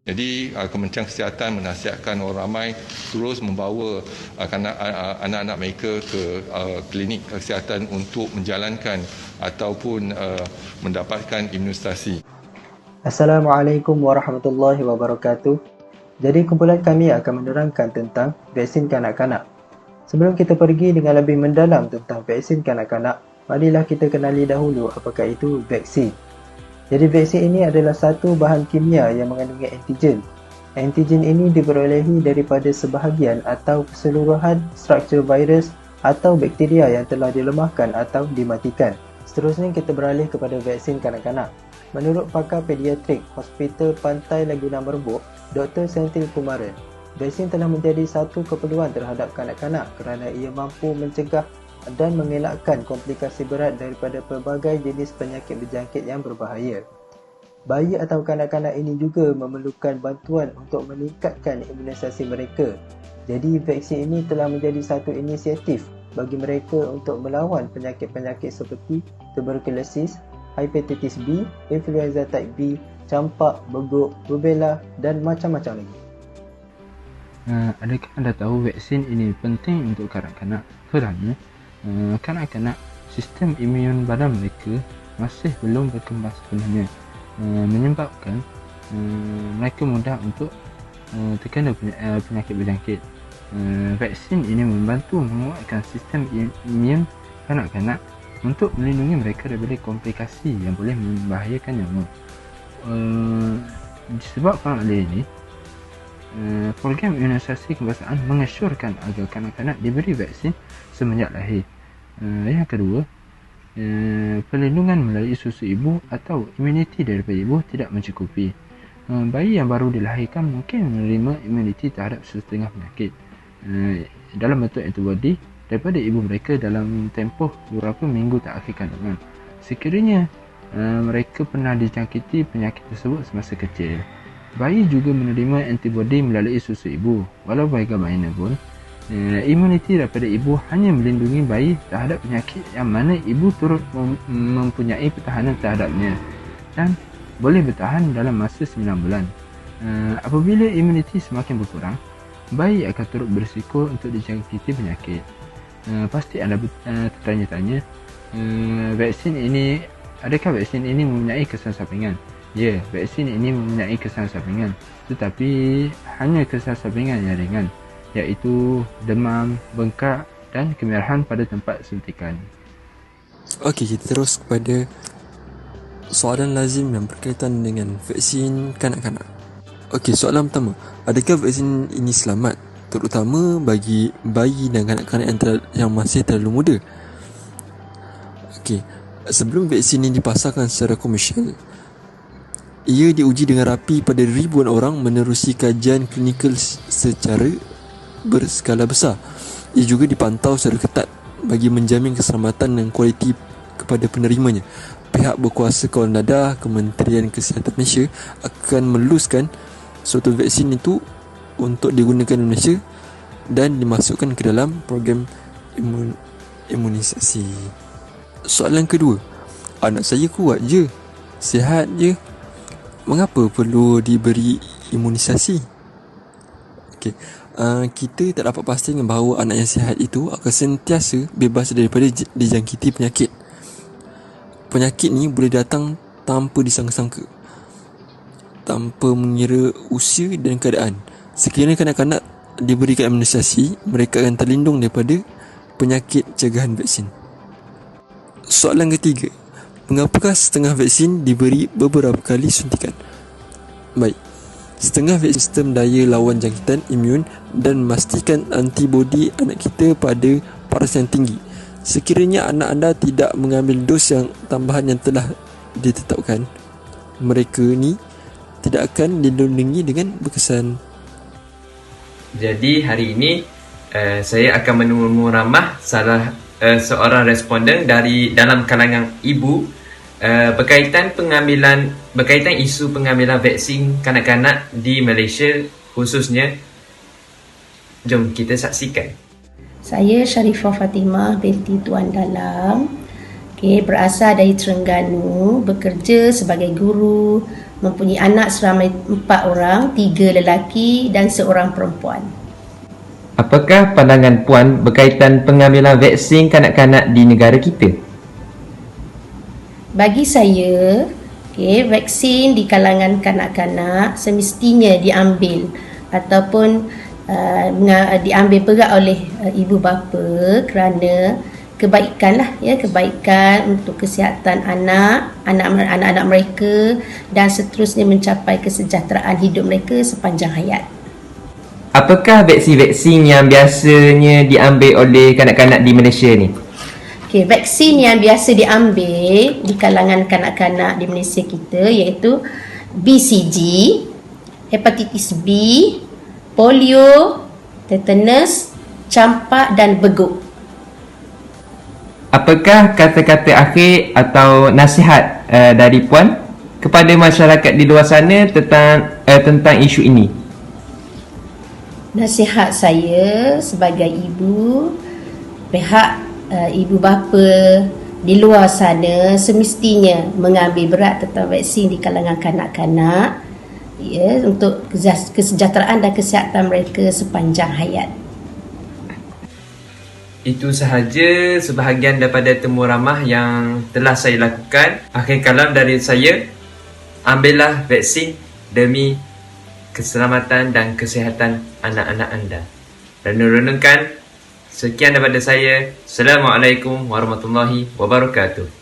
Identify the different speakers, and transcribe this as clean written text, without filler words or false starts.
Speaker 1: Jadi Kementerian Kesihatan menasihatkan orang ramai terus membawa anak-anak mereka ke klinik kesihatan untuk menjalankan ataupun mendapatkan imunisasi.
Speaker 2: Assalamualaikum warahmatullahi wabarakatuh. Jadi kumpulan kami akan menerangkan tentang vaksin kanak-kanak. Sebelum kita pergi dengan lebih mendalam tentang vaksin kanak-kanak, marilah kita kenali dahulu apakah itu vaksin. Jadi vaksin ini adalah satu bahan kimia yang mengandungi antigen. Antigen ini diperolehi daripada sebahagian atau keseluruhan struktur virus atau bakteria yang telah dilemahkan atau dimatikan. Seterusnya kita beralih kepada vaksin kanak-kanak. Menurut pakar pediatrik Hospital Pantai Laguna Merbuk, Dr. Senthil Kumaran, vaksin telah menjadi satu keperluan terhadap kanak-kanak kerana ia mampu mencegah dan mengelakkan komplikasi berat daripada pelbagai jenis penyakit berjangkit yang berbahaya. Bayi atau kanak-kanak ini juga memerlukan bantuan untuk meningkatkan imunisasi mereka. Jadi vaksin ini telah menjadi satu inisiatif bagi mereka untuk melawan penyakit-penyakit seperti tuberkulosis, hepatitis B, influenza type B, campak, beguk, rubella dan macam-macam lagi.
Speaker 3: Adakah anda tahu vaksin ini penting untuk kanak-kanak? Kerana kanak-kanak, sistem imun badan mereka masih belum berkembang sepenuhnya, menyebabkan mereka mudah untuk terkena penyakit berjangkit. Vaksin ini membantu menguatkan sistem imun kanak-kanak untuk melindungi mereka daripada komplikasi yang boleh membahayakan nyawa. Disebabkan oleh ini, program imunisasi kebangsaan mengesyorkan agar kanak-kanak diberi vaksin semenjak lahir. Yang kedua, perlindungan melalui susu ibu atau imuniti daripada ibu tidak mencukupi. Bayi yang baru dilahirkan mungkin menerima imuniti terhadap setengah penyakit dalam bentuk antibody daripada ibu mereka dalam tempoh beberapa minggu terakhir kandungan, sekiranya mereka pernah dijangkiti penyakit tersebut semasa kecil. Bayi juga menerima antibody melalui susu ibu. Walau bagaimanapun, imuniti daripada ibu hanya melindungi bayi terhadap penyakit yang mana ibu turut mempunyai pertahanan terhadapnya dan boleh bertahan dalam masa 9 bulan. Apabila imuniti semakin berkurang, bayi akan turut berisiko untuk dijangkiti penyakit. Pasti anda tertanya-tanya, adakah vaksin ini mempunyai kesan sampingan? Ya, vaksin ini mempunyai kesan sampingan, tetapi hanya kesan sampingan yang ringan, iaitu demam, bengkak dan kemerahan pada tempat suntikan.
Speaker 4: Okey, kita terus kepada soalan lazim yang berkaitan dengan vaksin kanak-kanak. Okey, soalan pertama, adakah vaksin ini selamat, terutama bagi bayi dan kanak-kanak yang masih terlalu muda? Okey, sebelum vaksin ini dipasarkan secara komersial, ia diuji dengan rapi pada ribuan orang menerusi kajian klinikal secara berskala besar. Ia juga dipantau secara ketat bagi menjamin keselamatan dan kualiti kepada penerimanya. Pihak berkuasa kawalan dadah Kementerian Kesihatan Malaysia akan meluluskan suatu vaksin itu untuk digunakan di Malaysia dan dimasukkan ke dalam program imunisasi. Soalan kedua, anak saya kuat je, sihat je, mengapa perlu diberi imunisasi? Okey, kita tak dapat pastikan bahawa anak yang sihat itu akan sentiasa bebas daripada dijangkiti penyakit. Penyakit ni boleh datang tanpa disangka-sangka, tanpa mengira usia dan keadaan. Sekiranya kanak-kanak diberikan imunisasi, mereka akan terlindung daripada penyakit cegahan vaksin. Soalan ketiga, mengapakah setengah vaksin diberi beberapa kali suntikan? Baik, setengah vaksin sistem daya lawan jangkitan imun dan memastikan antibodi anak kita pada paras yang tinggi. Sekiranya anak anda tidak mengambil dos yang tambahan yang telah ditetapkan, mereka ni tidak akan dilindungi dengan berkesan.
Speaker 5: Jadi hari ini saya akan menemuramah salah seorang responden dalam kalangan ibu berkaitan isu pengambilan vaksin kanak-kanak di Malaysia khususnya. Jom kita saksikan.
Speaker 6: Saya Sharifah Fatimah binti Tuan Dalam, berasal dari Terengganu, bekerja sebagai guru mempunyai anak seramai 4 orang, 3 lelaki dan 1 perempuan.
Speaker 5: Apakah pandangan Puan berkaitan pengambilan vaksin kanak-kanak di negara kita?
Speaker 6: Bagi saya, vaksin di kalangan kanak-kanak semestinya diambil ataupun diambil berat oleh ibu bapa kerana kebaikan untuk kesihatan anak-anak mereka dan seterusnya mencapai kesejahteraan hidup mereka sepanjang hayat.
Speaker 5: Apakah vaksin-vaksin yang biasanya diambil oleh kanak-kanak di Malaysia ni?
Speaker 6: Vaksin yang biasa diambil di kalangan kanak-kanak di Malaysia kita iaitu BCG, hepatitis B, polio, tetanus, campak dan beguk.
Speaker 5: Apakah kata-kata akhir atau nasihat dari Puan kepada masyarakat di luar sana tentang isu ini?
Speaker 6: Nasihat saya sebagai ibu, pihak ibu bapa di luar sana semestinya mengambil berat tentang vaksin di kalangan kanak-kanak untuk kesejahteraan dan kesihatan mereka sepanjang hayat.
Speaker 5: Itu sahaja sebahagian daripada temu ramah yang telah saya lakukan. Akhir kalam dari saya, ambillah vaksin demi keselamatan dan kesihatan anak-anak anda. Renung-renungkan. Sekian daripada saya. Assalamualaikum warahmatullahi wabarakatuh.